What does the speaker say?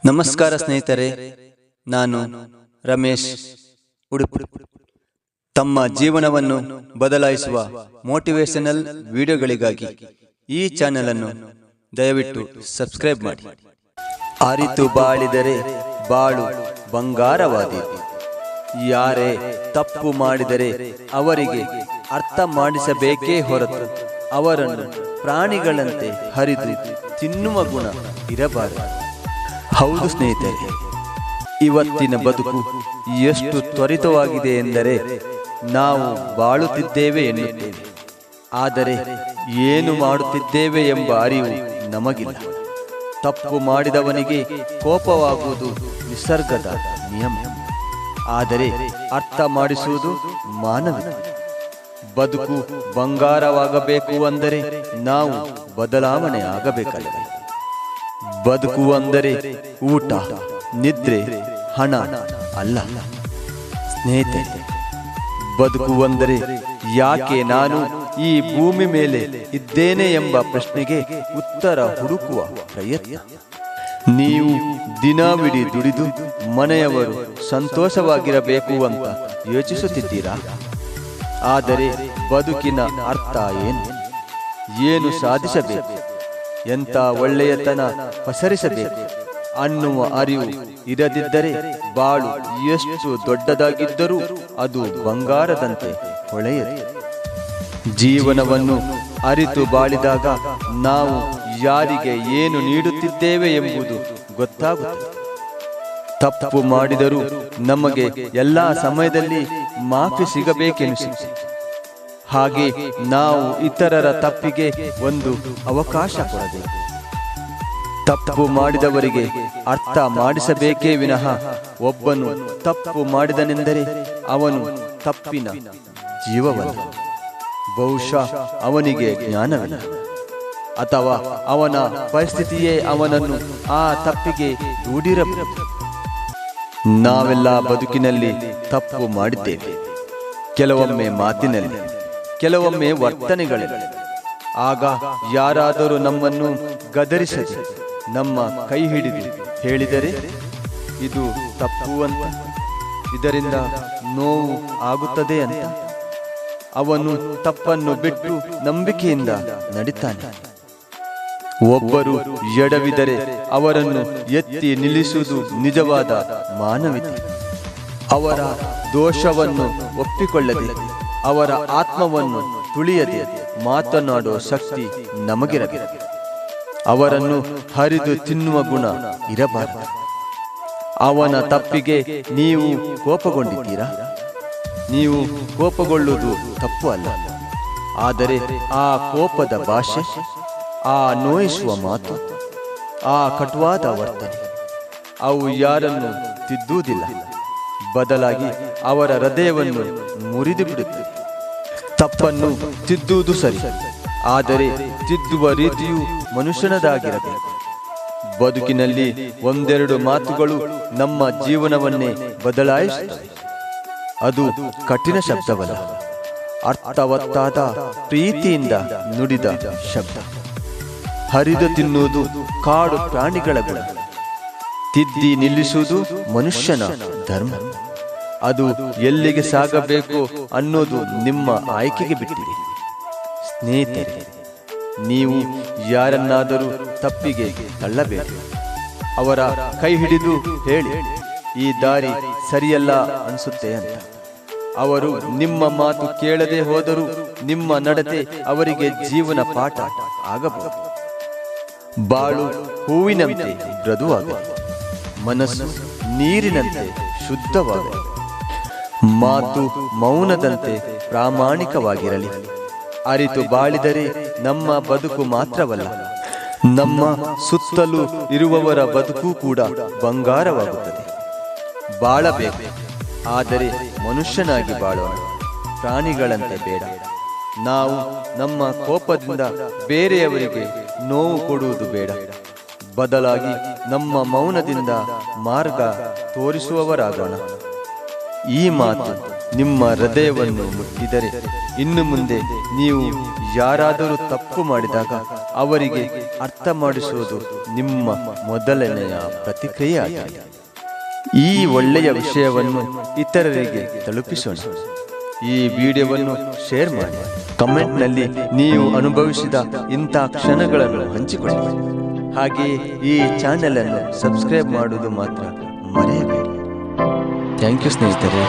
ನಮಸ್ಕಾರ ಸ್ನೇಹಿತರೆ, ನಾನು ರಮೇಶ್ ಉಡುಪಿ. ತಮ್ಮ ಜೀವನವನ್ನು ಬದಲಾಯಿಸುವ ಮೋಟಿವೇಶನಲ್ ವಿಡಿಯೋಗಳಿಗಾಗಿ ಈ ಚಾನೆಲ್ ಅನ್ನು ದಯವಿಟ್ಟು ಸಬ್ಸ್ಕ್ರೈಬ್ ಮಾಡಿ. ಅರಿತು ಬಾಳಿದರೆ ಬಾಳು ಬಂಗಾರವಾದೀತು. ಯಾರೇ ತಪ್ಪು ಮಾಡಿದರೆ ಅವರಿಗೆ ಅರ್ಥ ಮಾಡಿಸಬೇಕೇ ಹೊರತು ಅವರನ್ನು ಪ್ರಾಣಿಗಳಂತೆ ಹರಿದು ತಿನ್ನುವ ಗುಣ ಇರಬಾರದು. ಹೌದು ಸ್ನೇಹಿತರೆ, ಇವತ್ತಿನ ಬದುಕು ಎಷ್ಟು ತ್ವರಿತವಾಗಿದೆ ಎಂದರೆ ನಾವು ಬಾಳುತ್ತಿದ್ದೇವೆ ಎನ್ನುತ್ತೇವೆ, ಆದರೆ ಏನು ಮಾಡುತ್ತಿದ್ದೇವೆ ಎಂಬ ಅರಿವು ನಮಗಿಲ್ಲ. ತಪ್ಪು ಮಾಡಿದವನಿಗೆ ಕೋಪವಾಗುವುದು ನಿಸರ್ಗದ ನಿಯಮ, ಆದರೆ ಅರ್ಥ ಮಾಡಿಸುವುದು ಮಾನವೀಯ. ಬದುಕು ಬಂಗಾರವಾಗಬೇಕು ಅಂದರೆ ನಾವು ಬದಲಾವಣೆ ಆಗಬೇಕಲ್ಲವೇ? ಬದುಕು ಅಂದರೆ ಊಟ, ನಿದ್ರೆ, ಹಣ ಅಲ್ಲ ಸ್ನೇಹಿತರೆ. ಬದುಕು ಅಂದರೆ ಯಾಕೆ ನಾನು ಈ ಭೂಮಿ ಮೇಲೆ ಇದ್ದೇನೆ ಎಂಬ ಪ್ರಶ್ನೆಗೆ ಉತ್ತರ ಹುಡುಕುವ ಪ್ರಯತ್ನ. ನೀವು ದಿನವಿಡೀ ದುಡಿದು ಮನೆಯವರು ಸಂತೋಷವಾಗಿರಬೇಕು ಅಂತ ಯೋಚಿಸುತ್ತಿದ್ದೀರಾ? ಆದರೆ ಬದುಕಿನ ಅರ್ಥ ಏನು? ಏನು ಸಾಧಿಸಬೇಕು, ಎಂಥ ಒಳ್ಳೆಯತನ ಪಸರಿಸಬೇಕು ಅನ್ನುವ ಅರಿವು ಇರದಿದ್ದರೆ ಬಾಳು ಎಷ್ಟು ದೊಡ್ಡದಾಗಿದ್ದರೂ ಅದು ಬಂಗಾರದಂತೆ ಹೊಳೆಯದು. ಜೀವನವನ್ನು ಅರಿತು ಬಾಳಿದಾಗ ನಾವು ಯಾರಿಗೆ ಏನು ನೀಡುತ್ತಿದ್ದೇವೆ ಎಂಬುದು ಗೊತ್ತಾಗುತ್ತದೆ. ತಪ್ಪು ಮಾಡಿದರೂ ನಮಗೆ ಎಲ್ಲ ಸಮಯದಲ್ಲಿ ಮಾಫಿ ಸಿಗಬೇಕೆನಿಸುತ್ತೆ. ಹಾಗೆ ನಾವು ಇತರರ ತಪ್ಪಿಗೆ ಒಂದು ಅವಕಾಶ ಕೊಡಬೇಕು. ತಪ್ಪು ಮಾಡಿದವರಿಗೆ ಅರ್ಥ ಮಾಡಿಸಬೇಕೇ ವಿನಃ ಒಬ್ಬನು ತಪ್ಪು ಮಾಡಿದನೆಂದರೆ ಅವನು ತಪ್ಪಿನ ಜೀವವಲ್ಲ. ಬಹುಶಃ ಅವನಿಗೆ ಜ್ಞಾನವಿಲ್ಲ, ಅಥವಾ ಅವನ ಪರಿಸ್ಥಿತಿಯೇ ಅವನನ್ನು ಆ ತಪ್ಪಿಗೆ ದೂಡಿರಬಹುದು. ನಾವೆಲ್ಲ ಬದುಕಿನಲ್ಲಿ ತಪ್ಪು ಮಾಡಿದ್ದೇವೆ, ಕೆಲವೊಮ್ಮೆ ಮಾತಿನಲ್ಲಿ, ಕೆಲವೊಮ್ಮೆ ವರ್ತನೆಗಳಲ್ಲಿ. ಆಗ ಯಾರಾದರೂ ನಮ್ಮನ್ನು ಗದರಿಸದೆ ನಮ್ಮ ಕೈ ಹಿಡಿದು ಹೇಳಿದರೆ ಇದು ತಪ್ಪು ಅಂತ, ಇದರಿಂದ ನೋವು ಆಗುತ್ತದೆ ಅಂತ, ಅವನು ತಪ್ಪನ್ನು ಬಿಟ್ಟು ನಂಬಿಕೆಯಿಂದ ನಡಿತಾನೆ. ಒಬ್ಬರು ಎಡವಿದರೆ ಅವರನ್ನು ಎತ್ತಿ ನಿಲ್ಲಿಸುವುದು ನಿಜವಾದ ಮಾನವೀಯತೆ. ಅವರ ದೋಷವನ್ನು ಒಪ್ಪಿಕೊಳ್ಳದೆ ಅವರ ಆತ್ಮವನ್ನು ತುಳಿಯದೆ ಮಾತನಾಡುವ ಶಕ್ತಿ ನಮಗಿರಬೇಕು. ಅವರನ್ನು ಹರಿದು ತಿನ್ನುವ ಗುಣ ಇರಬಾರದು. ಅವನ ತಪ್ಪಿಗೆ ನೀವು ಕೋಪಗೊಂಡಿದ್ದೀರಾ? ನೀವು ಕೋಪಗೊಳ್ಳುವುದು ತಪ್ಪು ಅಲ್ಲ, ಆದರೆ ಆ ಕೋಪದ ಭಾಷೆ, ಆ ನೋಯಿಸುವ ಮಾತು, ಆ ಕಟುವಾದ ವರ್ತನೆ ಅವು ಯಾರನ್ನು ತಿದ್ದುವುದಿಲ್ಲ, ಬದಲಾಗಿ ಅವರ ಹೃದಯವನ್ನು ಮುರಿದು ಬಿಡುತ್ತದೆ. ತಪ್ಪನ್ನು ತಿದ್ದುವುದು ಸರಿ, ಆದರೆ ತಿದ್ದುವ ರೀತಿಯು ಮನುಷ್ಯನದಾಗಿರಬೇಕು. ಬದುಕಿನಲ್ಲಿ ಒಂದೆರಡು ಮಾತುಗಳು ನಮ್ಮ ಜೀವನವನ್ನೇ ಬದಲಾಯಿಸುತ್ತವೆ. ಅದು ಕಠಿಣ ಶಬ್ದವಲ್ಲ, ಅರ್ಥವತ್ತಾದ ಪ್ರೀತಿಯಿಂದ ನುಡಿದ ಶಬ್ದ. ಹರಿದು ತಿನ್ನುವುದು ಕಾಡು ಪ್ರಾಣಿಗಳ ಗುಣ, ತಿದ್ದಿ ನಿಲ್ಲಿಸುವುದು ಮನುಷ್ಯನ ಧರ್ಮ. ಅದು ಎಲ್ಲಿಗೆ ಸಾಗಬೇಕು ಅನ್ನೋದು ನಿಮ್ಮ ಆಯ್ಕೆಗೆ ಬಿಟ್ಟಿದೆ. ಸ್ನೇಹಿತರೆ, ನೀವು ಯಾರನ್ನಾದರೂ ತಪ್ಪಿಗೆ ತಳ್ಳಬೇಡಿ. ಅವರ ಕೈ ಹಿಡಿದು ಹೇಳಿ, ಈ ದಾರಿ ಸರಿಯಲ್ಲ ಅನ್ಸುತ್ತೆ ಅಂತ. ಅವರು ನಿಮ್ಮ ಮಾತು ಕೇಳದೆ ಹೋದರೂ ನಿಮ್ಮ ನಡತೆ ಅವರಿಗೆ ಜೀವನ ಪಾಠ ಆಗಬಹುದು. ಬಾಳು ಹೂವಿನಂತೆ ಮೃದುವಾಗಲಿ, ಮನಸ್ಸು ನೀರಿನಂತೆ ಶುದ್ಧವಾಗಲಿ, ಮಾತು ಮೌನದಂತೆ ಪ್ರಾಮಾಣಿಕವಾಗಿರಲಿ. ಅರಿತು ಬಾಳಿದರೆ ನಮ್ಮ ಬದುಕು ಮಾತ್ರವಲ್ಲ, ನಮ್ಮ ಸುತ್ತಲೂ ಇರುವವರ ಬದುಕು ಕೂಡ ಬಂಗಾರವಾಗುತ್ತದೆ. ಬಾಳಬೇಕು, ಆದರೆ ಮನುಷ್ಯನಾಗಿ ಬಾಳೋಣ, ಪ್ರಾಣಿಗಳಂತೆ ಬೇಡ. ನಾವು ನಮ್ಮ ಕೋಪದಿಂದ ಬೇರೆಯವರಿಗೆ ನೋವು ಕೊಡುವುದು ಬೇಡ, ಬದಲಾಗಿ ನಮ್ಮ ಮೌನದಿಂದ ಮಾರ್ಗ ತೋರಿಸುವವರಾಗೋಣ. ಈ ಮಾತು ನಿಮ್ಮ ಹೃದಯವನ್ನು ಮುಟ್ಟಿದರೆ ಇನ್ನು ಮುಂದೆ ನೀವು ಯಾರಾದರೂ ತಪ್ಪು ಮಾಡಿದಾಗ ಅವರಿಗೆ ಅರ್ಥ ಮಾಡಿಸುವುದು ನಿಮ್ಮ ಮೊದಲನೆಯ ಪ್ರತಿಕ್ರಿಯೆಯಾಗಿದೆ. ಈ ಒಳ್ಳೆಯ ವಿಷಯವನ್ನು ಇತರರಿಗೆ ತಲುಪಿಸೋಣ. ಈ ವಿಡಿಯೋವನ್ನು ಶೇರ್ ಮಾಡಿ, ಕಮೆಂಟ್ನಲ್ಲಿ ನೀವು ಅನುಭವಿಸಿದ ಇಂಥ ಕ್ಷಣಗಳನ್ನು ಹಂಚಿಕೊಳ್ಳಿ. ಹಾಗೆಯೇ ಈ ಚಾನೆಲ್ ಅನ್ನು ಸಬ್ಸ್ಕ್ರೈಬ್ ಮಾಡುವುದು ಮಾತ್ರ ಮರೆಯಬೇಡಿ. ಥ್ಯಾಂಕ್ ಯು ಸ್ನೇಹಿತರೆ.